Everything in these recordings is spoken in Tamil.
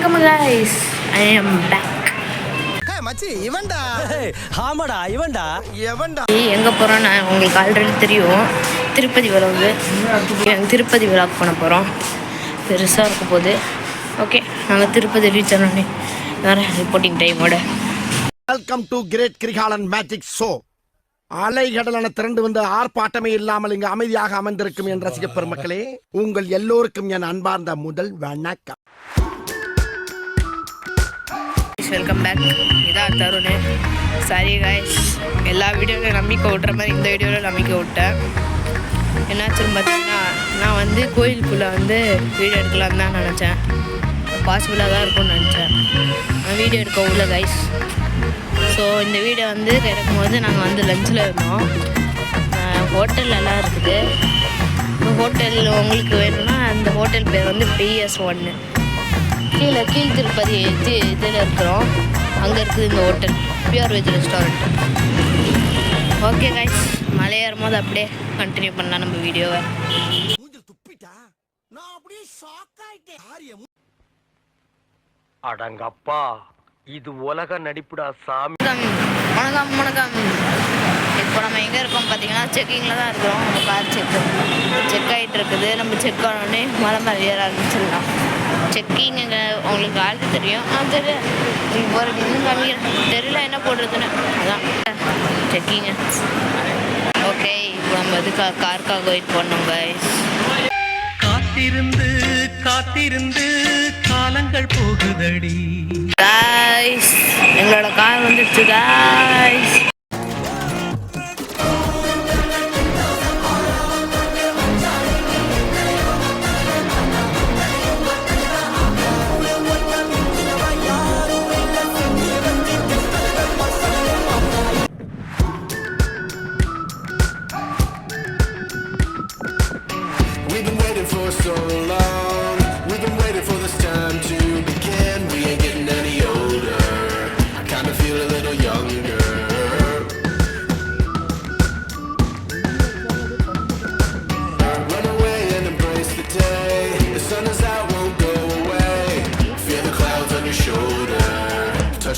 Welcome guys, I am back. மச்சி இவன்டா. ஆமாடா இவன்டா. எங்கே போகிறோம் நான் உங்களுக்கு ஆல்ரெடி தெரியும். திருப்பதி திருப்பதி விளாக் பண்ண போகிறோம். பெருசாக இருக்க போகுது. ஓகே, நாங்கள் திருப்பதி ரீச் ஆனோடனே வேறு ரிப்போர்ட்டிங் டைமோட. Welcome to great Kirikalan magic show. அலைகடலான திரண்டு வந்து ஆர்ப்பாட்டமே இல்லாமல் இங்கு அமைதியாக அமர்ந்திருக்கும் என் ரசிக பெருமக்களே, உங்கள் எல்லோருக்கும் என் அன்பார்ந்த முதல் வணக்கம். Welcome back. இதான் தருண். சாரி காய்ஸ், எல்லா வீடியோவிலும் நம்பிக்கை விட்டுற மாதிரி இந்த வீடியோவில் நம்பிக்கை விட்டேன். என்னாச்சுன்னு பார்த்தீங்கன்னா, நான் வந்து கோயிலுக்குள்ளே வந்து வீடியோ எடுக்கலான்னு தான் நினச்சேன். பாசிபிளாக தான் இருக்கும்னு நினச்சேன். நான் வீடியோ எடுக்க உள்ள காய்ஸ். ஸோ இந்த வீடியோ வந்து கிடைக்கும்போது நாங்கள் வந்து லஞ்சில் இருந்தோம். ஹோட்டல்லாம் இருக்குது. இந்த ஹோட்டல் உங்களுக்கு வேணும்னா அந்த ஹோட்டல் பேர் வந்து PS1. கீழ் திருப்பதி இதில் இருக்கிறோம். அங்கே இருக்குது இந்த hotel, pure veg restaurant. Okay guys, மலை ஏறும்போது அப்படியே கண்டினியூ பண்ணலாம் நம்ம வீடியோவை. அடங்கப்பா, இது உலக நடிப்புடா சாமி. வணக்கம். இப்போ நம்ம எங்கே இருக்கோம் பார்த்தீங்கன்னா, செக்கிங்கில் தான் இருக்கிறோம். நம்ம கார் செக் ஆகிட்டு இருக்குது. நம்ம செக் ஆனோடனே மலை ஏற ஆரம்பிச்சிடலாம். செக்கிங் எங்கே உங்களுக்கு ஆல்ரெடி தெரியும். தெரியும் நீங்கள் போகிற இன்னும் காமிக்கிறேன், தெரியல என்ன போடுறதுன்னு. அதான் செக்கிங்க. ஓகே, இப்போ நம்ம வந்து காருக்காக வெயிட் பண்ணோம் கைஸ். காத்திருந்து காலங்கள் போகுதடி கைஸ். எங்களோட கார் வந்துடுச்சு guys.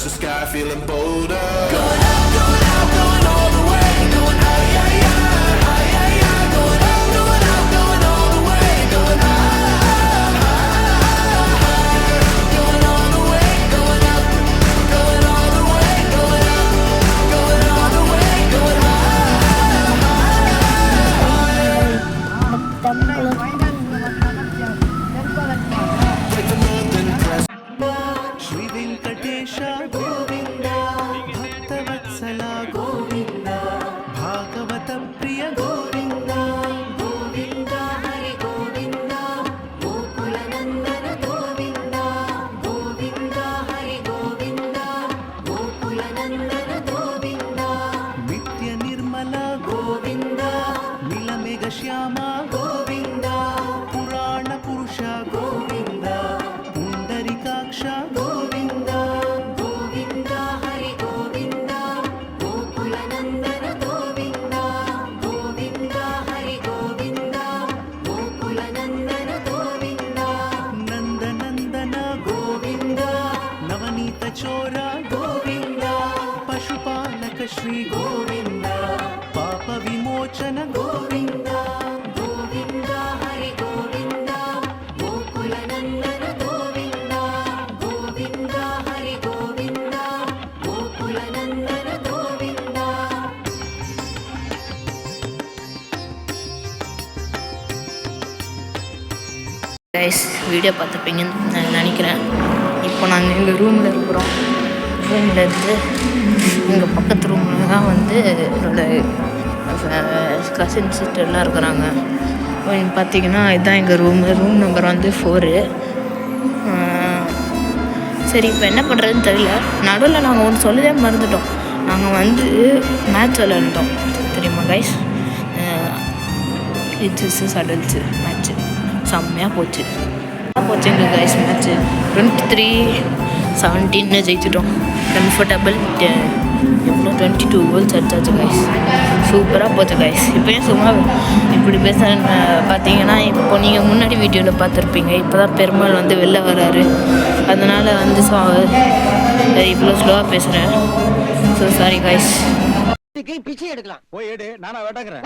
The sky feeling bolder. Going out, going all the way. Going out, yeah, yeah, yeah, yeah. Going out, going all the way. Going high. Going all the way. Going up, going all the way. Going up, going all the way. Going Like the northern crest. Shri Venkatesha Govinda, Bhakta Vatsala Govinda, Bhagavata Priya Govinda, Govinda, Hari Govinda, Gokulanandana Govinda, Govinda, Hari Govinda, Gokulanandana Govinda, Nitya Nirmala Govinda, Nilamega Shyama Govinda, Purana Purusha Govinda, Pundarikaksha Govinda, Govinda, Hari Govinda, Gokulanandana Govinda, Govinda, Hari Govinda, Gokulanandana Govinda, Nandanandana Govinda, Navanita Chora Govinda, Pashupalaka Shri Govinda, Papa Vimochana Govinda, Govinda, Hari Govinda, Gokulanandana Govinda, Govinda, Hari Govinda, Gokulanandana Govinda. Guys, video பார்த்துப்பீங்கன்னு நான் நினைக்கிறேன். இப்போ நாங்கள் எங்கள் ரூமில் இருக்கிறோம். ரூமில் இருந்து எங்கள் பக்கத்து ரூமில் தான் வந்து என்னோடய கசின் சிஸ்டர்லாம் இருக்கிறாங்க. பார்த்தீங்கன்னா இதுதான் எங்கள் ரூம் நம்பர் வந்து 4. சரி, இப்போ என்ன பண்ணுறதுன்னு தெரியல. நடுவில் நாங்கள் ஒன்று சொல்லவே மறந்துட்டோம். நாங்கள் வந்து மேட்ச் விளையாண்டோம் தெரியுமா கைஸ். இட்ஸ் அடல்ட்ஸு மேட்ச்சு செம்மையாக போச்சு எங்கள் கைஸ். மேட்ச்சு 23-17 ஜெயிச்சிட்டோம். கம்ஃபர்டபுள் எவ்வளோ 22 கோல்ஸ் அடிச்சாச்சு கைஸ். சூப்பராக போச்சு கைஸ். இப்போயும் சும்மா இப்படி பேசுகிறேன்னு பார்த்தீங்கன்னா, இப்போ நீங்கள் முன்னாடி வீடியோவில் பார்த்துருப்பீங்க. இப்போ தான் பெருமாள் வந்து வெளில வராரு, அதனால் வந்து இவ்வளோ ஸ்லோவாக பேசுகிறேன். So sorry guys. பிச்சை எடுக்கலாம். போய் எடு, நானா வேட்டாக்குறேன்.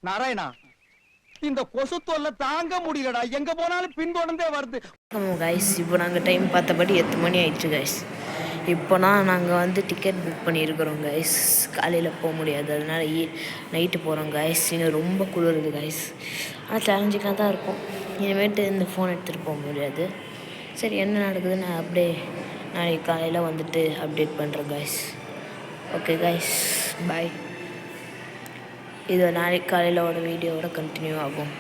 நாராயணா, இந்த கொசு தொல்லை தாங்க முடியலடா, எங்க போனாலும் பின்தொடர்ந்தே வருது. ஆமாம் கைஸ், இப்போ நாங்கள் டைம் பார்த்தபடி 8 மணி ஆயிடுச்சு கைஸ். இப்போனா நாங்கள் வந்து டிக்கெட் புக் பண்ணியிருக்கிறோம் கைஸ். காலையில் போக முடியாது, அதனால் நைட்டு போகிறோம் கைஸ். இன்னும் ரொம்ப குளிருது கைஸ். ஆனால் சேலஞ்சிங்காக தான் இருக்கும். இனிமேட்டு இந்த ஃபோன் எடுத்துகிட்டு போக முடியாது. சரி, என்ன நடக்குதுன்னு அப்படியே நாளைக்கு காலையில் வந்துட்டு அப்டேட் பண்ணுறேன் கைஸ். ஓகே கைஸ், பாய். இது நாளைக்கு காலையிலோட வீடியோவோட கண்டினியூ ஆகும்.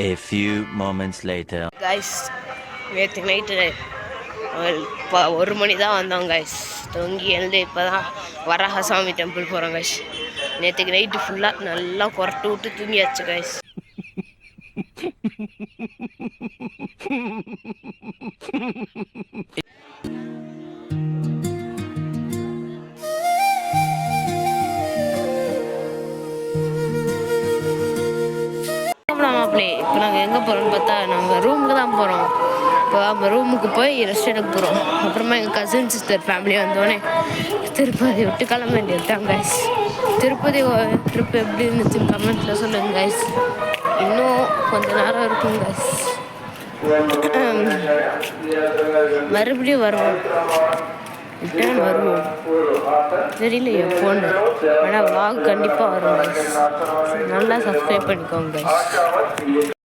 A few moments later. Guys, நேற்று நைட்டு 1 மணி தான் வந்தோம் கைஸ். தொங்கி எழுந்து இப்போ தான் வராகசாமி டெம்பிள் போகிறோம் கைஸ். நேற்றுக்கு நைட்டு ஃபுல்லாக நல்லா கொரட்டு விட்டு தூங்கியாச்சு கைஸ். மாப்பிள்ளை, இப்போ நாங்கள் எங்கே போகிறோம்னு பார்த்தா நாங்கள் ரூமுக்கு தான் போகிறோம். இப்போ நம்ம ரூமுக்கு போய் ரெஸ்ட் எடுக்க போகிறோம். அப்புறமா எங்கள் கசின் சிஸ்டர் ஃபேமிலி வந்தோடனே திருப்பதி விட்டு கிளம்ப வேண்டியது தான் கைஸ். திருப்பதி ட்ரிப் எப்படி இருந்துச்சுன்னு கமெண்ட்டில் சொல்லுங்கள் கைஸ். இன்னும் கொஞ்சம் நேரம் இருக்கும் கைஸ். மறுபடியும் வருவோம், ரிட்டர்ன் வருவோம். தெரியல எப்போன்னு, ஆனால் vlog கண்டிப்பாக வரும் கைஸ். நல்லா சப்ஸ்கிரைப் பண்ணிக்கோங்க கைஸ்.